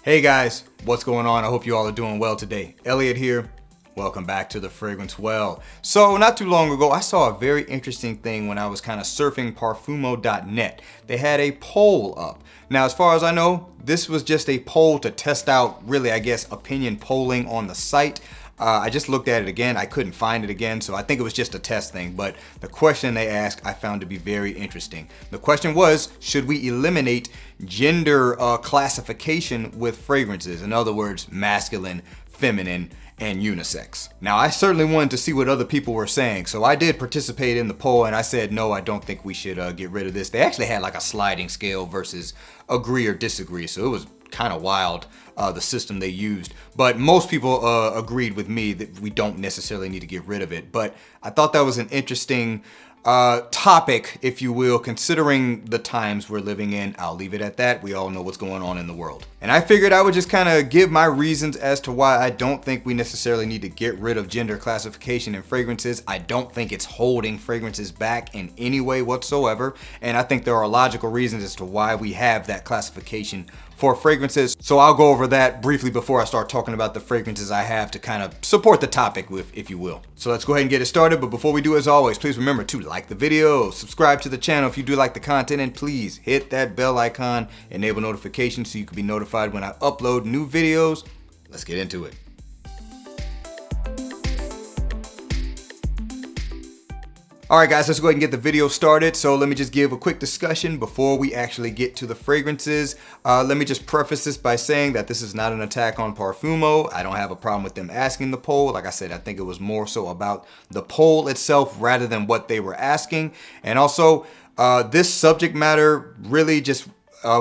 Hey guys, what's going on? I hope you all are doing well today. Elliot here. Welcome back to The Fragrance Well. So not too long ago, I saw a very interesting thing when I was kind of surfing parfumo.net. They had a poll up. Now, as far as I know, this was just a poll to test out, really, I guess, opinion polling on the site. I just looked at it again. I couldn't find it again, so I think it was just a test thing. But the question they asked I found to be very interesting. The question was, should we eliminate gender classification with fragrances? In other words, masculine, feminine, and unisex. Now, I certainly wanted to see what other people were saying, so I did participate in the poll, and I said, no, I don't think we should get rid of this. They actually had like a sliding scale versus agree or disagree, so it was kind of wild, the system they used. But most people agreed with me that we don't necessarily need to get rid of it. But I thought that was an interesting topic, if you will, considering the times we're living in. I'll leave it at that. We all know what's going on in the world. And I figured I would just kind of give my reasons as to why I don't think we necessarily need to get rid of gender classification in fragrances. I don't think it's holding fragrances back in any way whatsoever. And I think there are logical reasons as to why we have that classification for fragrances. So I'll go over that briefly before I start talking about the fragrances I have to kind of support the topic with, if you will. So let's go ahead and get it started. But before we do, as always, please remember to like the video, subscribe to the channel if you do like the content, and please hit that bell icon, enable notifications so you can be notified when I upload new videos. Let's get into it. Alright guys, let's go ahead and get the video started. So let me just give a quick discussion before we actually get to the fragrances. Let me just preface this by saying that this is not an attack on Parfumo. I don't have a problem with them asking the poll. Like I said, I think it was more so about the poll itself rather than what they were asking. And also, this subject matter really just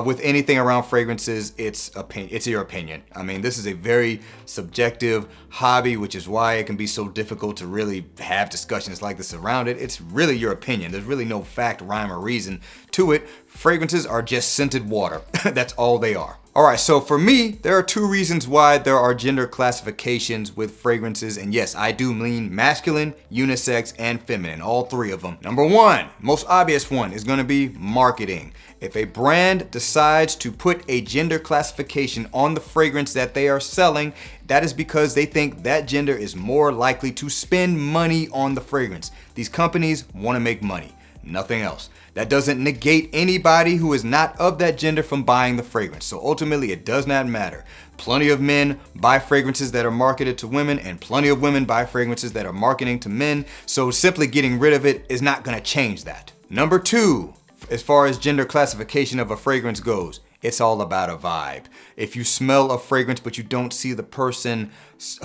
with anything around fragrances, it's your opinion. I mean, this is a very subjective hobby, which is why it can be so difficult to really have discussions like this around it. It's really your opinion. There's really no fact, rhyme, or reason to it. Fragrances are just scented water. That's all they are. All right, so for me, there are two reasons why there are gender classifications with fragrances. And yes, I do mean masculine, unisex, and feminine, all three of them. Number one, most obvious one is gonna be marketing. If a brand decides to put a gender classification on the fragrance that they are selling, that is because they think that gender is more likely to spend money on the fragrance. These companies wanna make money, nothing else. That doesn't negate anybody who is not of that gender from buying the fragrance. So ultimately, it does not matter. Plenty of men buy fragrances that are marketed to women, and plenty of women buy fragrances that are marketing to men. So simply getting rid of it is not gonna change that. Number two, as far as gender classification of a fragrance goes, it's all about a vibe. If you smell a fragrance but you don't see the person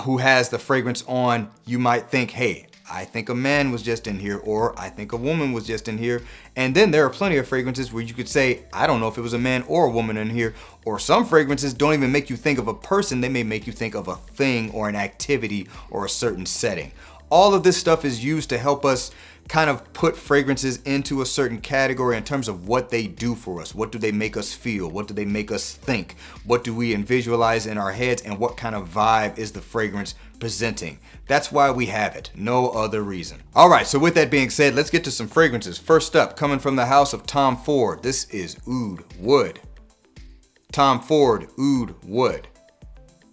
who has the fragrance on, you might think, hey, I think a man was just in here, or I think a woman was just in here. And then there are plenty of fragrances where you could say, I don't know if it was a man or a woman in here. Or some fragrances don't even make you think of a person. They may make you think of a thing or an activity or a certain setting. All of this stuff is used to help us kind of put fragrances into a certain category in terms of what they do for us. What do they make us feel? What do they make us think? What do we visualize in our heads? And what kind of vibe is the fragrance presenting? That's why we have it. No other reason. All right, so with that being said, let's get to some fragrances. First up, coming from the house of Tom Ford, this is Oud Wood. Tom Ford Oud Wood.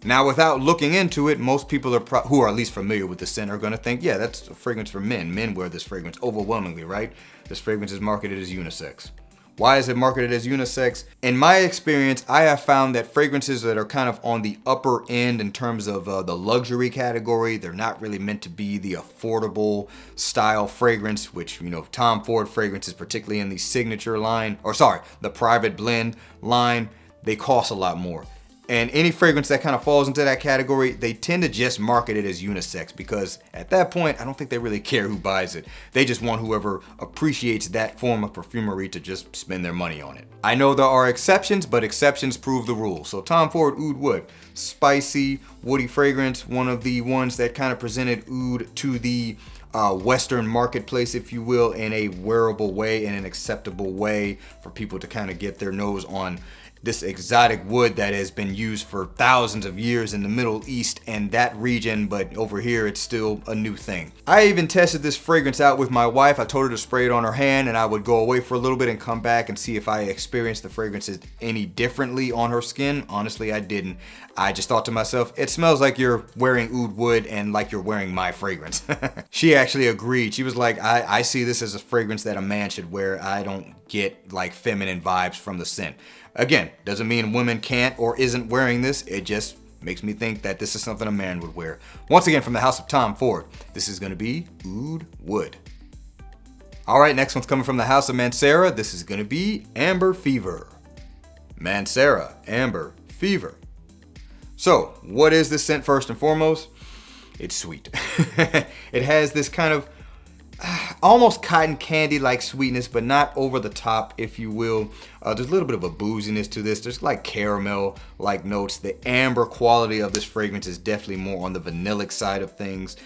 Now, without looking into it, most people who are at least familiar with the scent are going to think, yeah, that's a fragrance for men. Men wear this fragrance overwhelmingly, right? This fragrance is marketed as unisex. Why is it marketed as unisex? In my experience, I have found that fragrances that are kind of on the upper end in terms of the luxury category, they're not really meant to be the affordable style fragrance, which, you know, Tom Ford fragrances, particularly in the signature line, the private blend line, they cost a lot more. And any fragrance that kind of falls into that category, they tend to just market it as unisex because at that point, I don't think they really care who buys it. They just want whoever appreciates that form of perfumery to just spend their money on it. I know there are exceptions, but exceptions prove the rule. So Tom Ford Oud Wood, spicy, woody fragrance, one of the ones that kind of presented oud to the Western marketplace, if you will, in a wearable way, in an acceptable way for people to kind of get their nose on this exotic wood that has been used for thousands of years in the Middle East and that region, but over here it's still a new thing. I even tested this fragrance out with my wife. I told her to spray it on her hand and I would go away for a little bit and come back and see if I experienced the fragrances any differently on her skin. Honestly, I didn't. I just thought to myself, it smells like you're wearing Oud Wood and like you're wearing my fragrance. She actually agreed. She was like, I see this as a fragrance that a man should wear. I don't get like feminine vibes from the scent. Again, doesn't mean women can't or isn't wearing this. It just makes me think that this is something a man would wear. Once again, from the house of Tom Ford, this is gonna be Oud Wood. All right, next one's coming from the house of Mancera. This is gonna be Amber Fever. Mancera, Amber Fever. So, what is this scent first and foremost? It's sweet. It has this kind of almost cotton candy-like sweetness, but not over the top, if you will. There's a little bit of a booziness to this. There's like caramel-like notes. The amber quality of this fragrance is definitely more on the vanillic side of things.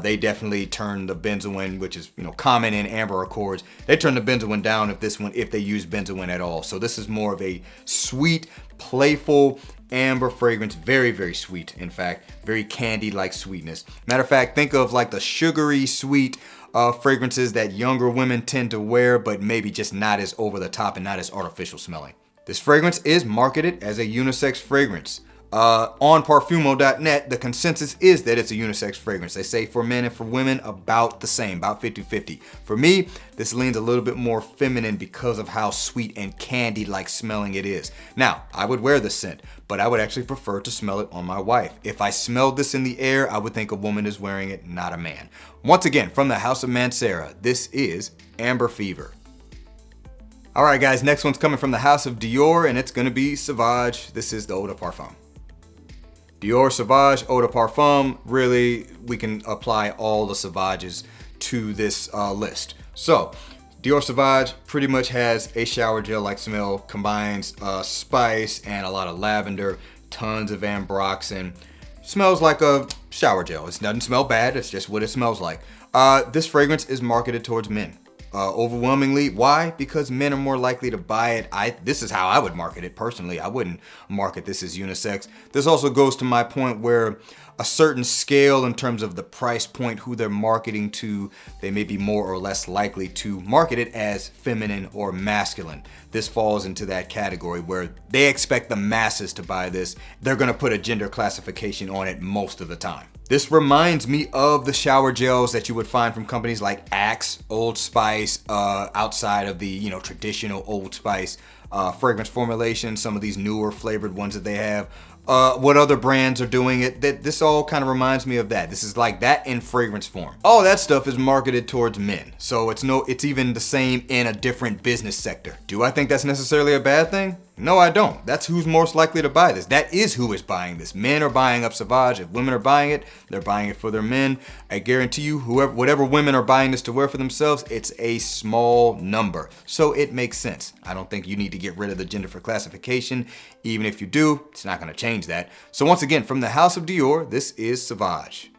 They definitely turn the benzoin, which is common in amber accords. They turn the benzoin down if they use benzoin at all. So this is more of a sweet, playful amber fragrance. Very, very sweet. In fact, very candy-like sweetness. Matter of fact, think of like the sugary sweet fragrances that younger women tend to wear, but maybe just not as over the top and not as artificial smelling. This fragrance is marketed as a unisex fragrance. On Parfumo.net, the consensus is that it's a unisex fragrance. They say for men and for women about the same, about 50-50. For me, this leans a little bit more feminine because of how sweet and candy-like smelling it is. Now, I would wear this scent, but I would actually prefer to smell it on my wife. If I smelled this in the air, I would think a woman is wearing it, not a man. Once again, from the house of Mancera, this is Amber Fever. All right, guys, next one's coming from the house of Dior, and it's gonna be Sauvage. This is the Eau de Parfum. Dior Sauvage Eau de Parfum. Really, we can apply all the Sauvages to this list. So, Dior Sauvage pretty much has a shower gel-like smell, combines spice and a lot of lavender, tons of ambroxan. Smells like a shower gel. It doesn't smell bad, it's just what it smells like. This fragrance is marketed towards men. Overwhelmingly. Why? Because men are more likely to buy it. This is how I would market it personally. I wouldn't market this as unisex. This also goes to my point where a certain scale in terms of the price point, who they're marketing to, they may be more or less likely to market it as feminine or masculine. This falls into that category where they expect the masses to buy this. They're gonna put a gender classification on it most of the time. This reminds me of the shower gels that you would find from companies like Axe, Old Spice, outside of the traditional Old Spice fragrance formulation, some of these newer flavored ones that they have. What other brands are doing it. This all kind of reminds me of that. This is like that in fragrance form. All that stuff is marketed towards men. So it's even the same in a different business sector. Do I think that's necessarily a bad thing? No, I don't. That's who's most likely to buy this. That is who is buying this. Men are buying up Sauvage. If women are buying it, they're buying it for their men. I guarantee you, whatever women are buying this to wear for themselves, it's a small number. So it makes sense. I don't think you need to get rid of the gender for classification. Even if you do, it's not going to change that. So once again, from the house of Dior, this is Sauvage.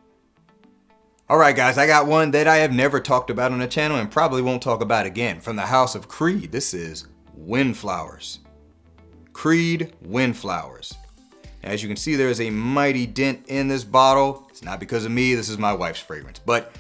All right, guys, I got one that I have never talked about on the channel and probably won't talk about again. From the house of Creed, this is Windflowers. Creed Windflowers. As you can see, there is a mighty dent in this bottle. It's not because of me, this is my wife's fragrance, but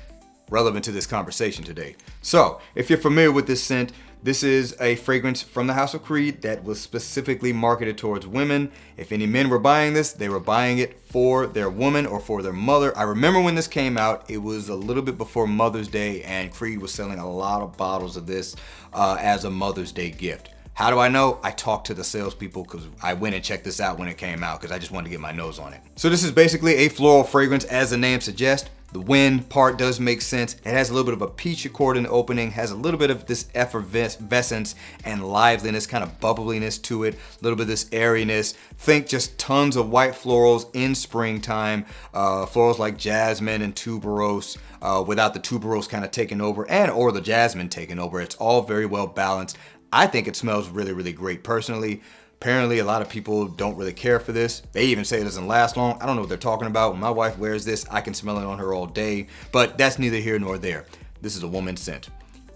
relevant to this conversation today. So, if you're familiar with this scent, this is a fragrance from the house of Creed that was specifically marketed towards women. If any men were buying this, they were buying it for their woman or for their mother. I remember when this came out, it was a little bit before Mother's Day, and Creed was selling a lot of bottles of this as a Mother's Day gift. How do I know? I talked to the salespeople because I went and checked this out when it came out because I just wanted to get my nose on it. So this is basically a floral fragrance, as the name suggests. The wind part does make sense. It has a little bit of a peach accord in the opening, has a little bit of this effervescence and liveliness, kind of bubbliness to it, a little bit of this airiness. Think just tons of white florals in springtime, florals like jasmine and tuberose, without the tuberose kind of taking over or the jasmine taking over. It's all very well balanced. I think it smells really, really great personally. Apparently, a lot of people don't really care for this. They even say it doesn't last long. I don't know what they're talking about. When my wife wears this, I can smell it on her all day, but that's neither here nor there. This is a woman's scent.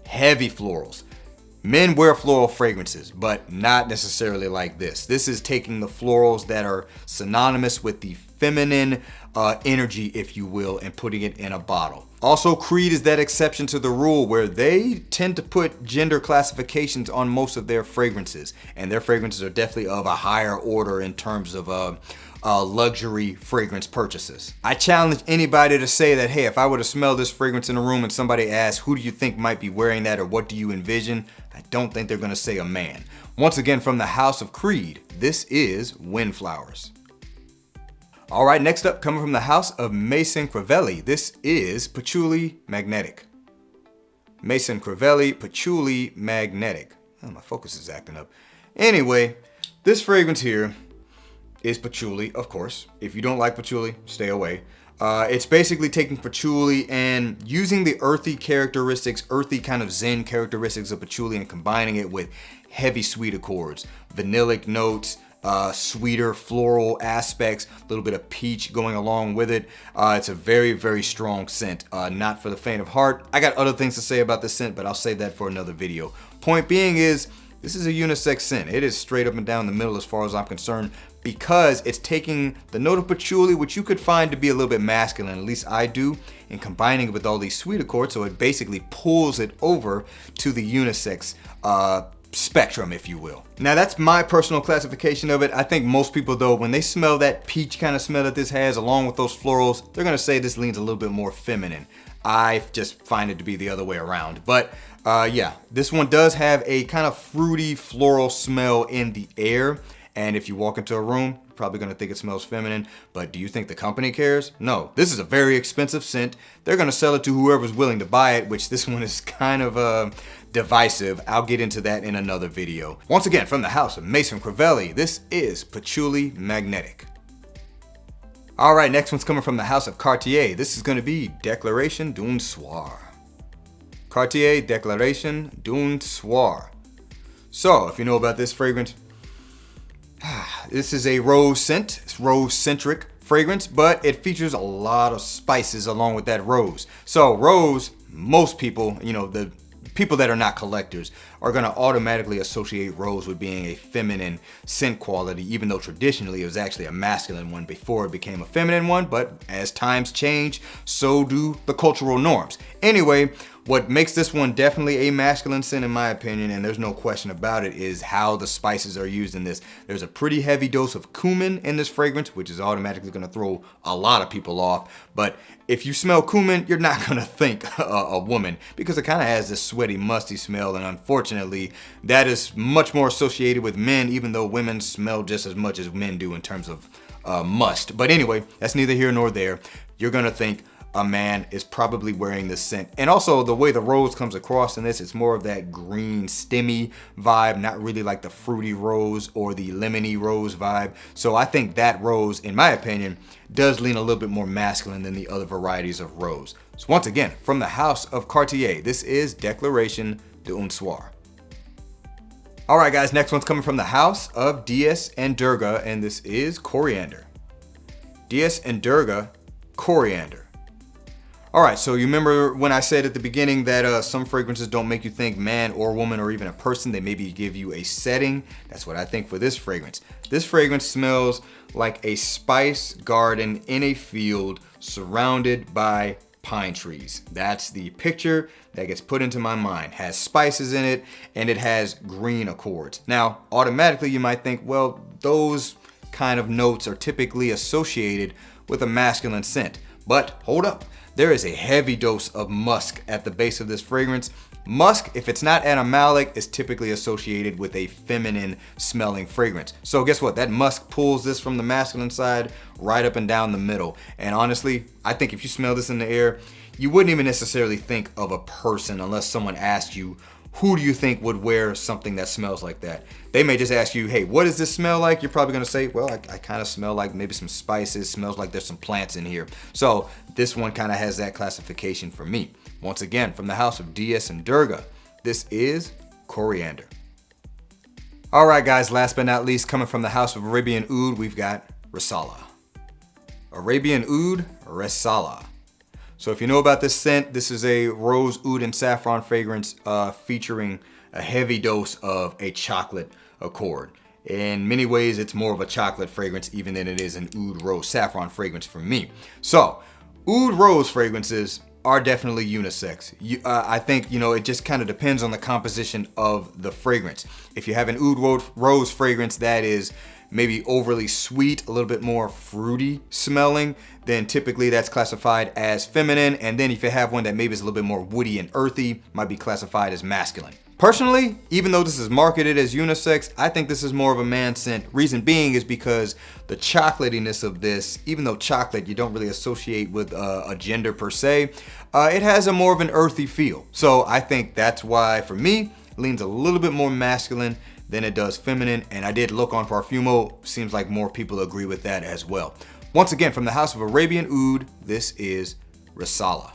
Heavy florals. Men wear floral fragrances, but not necessarily like this. This is taking the florals that are synonymous with the feminine energy, if you will, and putting it in a bottle. Also, Creed is that exception to the rule where they tend to put gender classifications on most of their fragrances, and their fragrances are definitely of a higher order in terms of luxury fragrance purchases. I challenge anybody to say that, hey, if I were to smell this fragrance in a room and somebody asks, who do you think might be wearing that, or what do you envision? I don't think they're gonna say a man. Once again, from the house of Creed, this is Windflowers. All right, next up, coming from the house of Mason Crivelli, this is Patchouli Magnetik. Mason Crivelli, Patchouli Magnetik. Oh, my focus is acting up. Anyway, this fragrance here is patchouli, of course. If you don't like patchouli, stay away. It's basically taking patchouli and using the earthy characteristics, earthy kind of zen characteristics of patchouli and combining it with heavy sweet accords, vanillic notes, sweeter floral aspects, a little bit of peach going along with it. It's a very, very strong scent, not for the faint of heart. I got other things to say about this scent, but I'll save that for another video. Point being is, this is a unisex scent. It is straight up and down the middle as far as I'm concerned, because it's taking the note of patchouli, which you could find to be a little bit masculine, at least I do, and combining it with all these sweet accords, so it basically pulls it over to the unisex spectrum, if you will. Now that's my personal classification of it. I think most people though, when they smell that peach kind of smell that this has along with those florals, they're gonna say this leans a little bit more feminine. I just find it to be the other way around. But yeah, this one does have a kind of fruity floral smell in the air. And if you walk into a room, you're probably gonna think it smells feminine, but do you think the company cares? No, this is a very expensive scent. They're gonna sell it to whoever's willing to buy it, which this one is kind of divisive. I'll get into that in another video. Once again, from the house of Mason Crivelli, this is Patchouli Magnetik. All right, next one's coming from the house of Cartier. This is gonna be Declaration d'un Soir. Cartier Declaration d'un Soir. So, if you know about this fragrance, this is a rose scent. It's rose-centric fragrance, but it features a lot of spices along with that rose. So rose, most people, you know, the people that are not collectors are gonna automatically associate rose with being a feminine scent quality, even though traditionally it was actually a masculine one before it became a feminine one. But as times change, so do the cultural norms. Anyway, what makes this one definitely a masculine scent in my opinion, and there's no question about it, is how the spices are used in this. There's a pretty heavy dose of cumin in this fragrance, which is automatically gonna throw a lot of people off. But if you smell cumin, you're not gonna think a woman, because it kind of has this sweaty, musty smell, and unfortunately, that is much more associated with men, even though women smell just as much as men do in terms of must. But anyway, that's neither here nor there. You're gonna think a man is probably wearing this scent. And also the way the rose comes across in this, it's more of that green stemmy vibe, not really like the fruity rose or the lemony rose vibe. So I think that rose, in my opinion, does lean a little bit more masculine than the other varieties of rose. So once again, from the house of Cartier, this is Declaration d'un Soir. All right guys, next one's coming from the house of Dias and Durga, and this is Coriander. Dias and Durga, Coriander. All right, so you remember when I said at the beginning that some fragrances don't make you think man or woman or even a person, they maybe give you a setting. That's what I think for this fragrance. This fragrance smells like a spice garden in a field surrounded by pine trees. That's the picture that gets put into my mind. It has spices in it and it has green accords. Now, automatically you might think, well, those kind of notes are typically associated with a masculine scent. But hold up. There is a heavy dose of musk at the base of this fragrance. Musk, if it's not animalic, is typically associated with a feminine smelling fragrance. So guess what? That musk pulls this from the masculine side right up and down the middle. And honestly, I think if you smell this in the air, you wouldn't even necessarily think of a person unless someone asked you, who do you think would wear something that smells like that? They may just ask you, hey, what does this smell like? You're probably gonna say, well, I kind of smell like maybe some spices, smells like there's some plants in here. So this one kind of has that classification for me. Once again, from the house of Dias and Durga, this is Coriander. All right, guys, last but not least, coming from the house of Arabian Oud, we've got Resala. Arabian Oud, Resala. So if you know about this scent, this is a rose, oud, and saffron fragrance featuring a heavy dose of a chocolate accord. In many ways, it's more of a chocolate fragrance even than it is an Oud Rose Saffron fragrance for me. So, Oud Rose fragrances are definitely unisex. I think, it just kind of depends on the composition of the fragrance. If you have an Oud Rose fragrance that is maybe overly sweet, a little bit more fruity smelling, then typically that's classified as feminine. And then if you have one that maybe is a little bit more woody and earthy, might be classified as masculine. Personally, even though this is marketed as unisex, I think this is more of a man scent. Reason being is because the chocolatiness of this, even though chocolate you don't really associate with a gender per se, it has a more of an earthy feel. So I think that's why, for me, it leans a little bit more masculine than it does feminine. And I did look on Parfumo, seems like more people agree with that as well. Once again, from the House of Arabian Oud, this is Resala.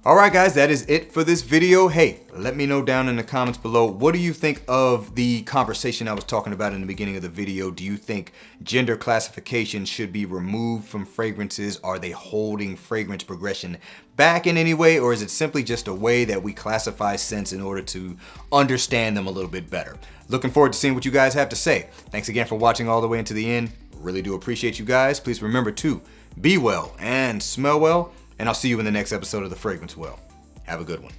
Alright guys, that is it for this video. Hey, let me know down in the comments below, what do you think of the conversation I was talking about in the beginning of the video? Do you think gender classification should be removed from fragrances? Are they holding fragrance progression back in any way? Or is it simply just a way that we classify scents in order to understand them a little bit better? Looking forward to seeing what you guys have to say. Thanks again for watching all the way into the end. Really do appreciate you guys. Please remember to be well and smell well. And I'll see you in the next episode of The Fragrance Well. Have a good one.